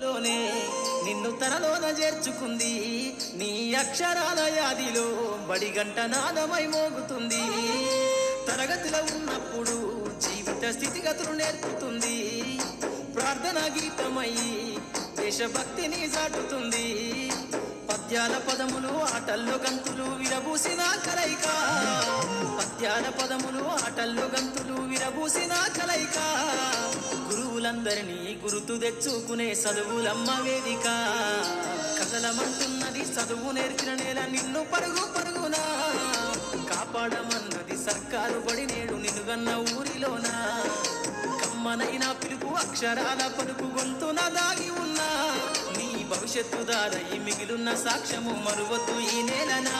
లోనే నిన్ను తనలోన చేర్చుకుంది నీ అక్షరాల యాదిలో బడిగంట నాదమై మోగుతుంది తరగతిలో ఉన్నప్పుడు జీవిత స్థితిగతులు నేర్పుతుంది ప్రార్థన గీతమై దేశభక్తిని చాటుతుంది పద్యాల పదములు ఆటల్లో గంతులు విరబూసిన కలయిక పద్యాల పదములు ఆటల్లో గంతులు విరబూసిన కలయిక గురువులందరినీ గురుతు తెచ్చుకునే చదువులమ్మ వేదిక కదలమంటున్నది చదువు నేర్చిన నేల నిన్ను పరుగు పరుగునా కాపాడమన్నది సర్కారు బడి నేడు నిన్నుగన్న ఊరిలోనా కమ్మనైన పిలుపు అక్షరాల పలుకు గొంతున దాగి ఉన్నా నీ భవిష్యత్తు దారై మిగిలున్న సాక్ష్యము మరువద్దు ఈ నేలనా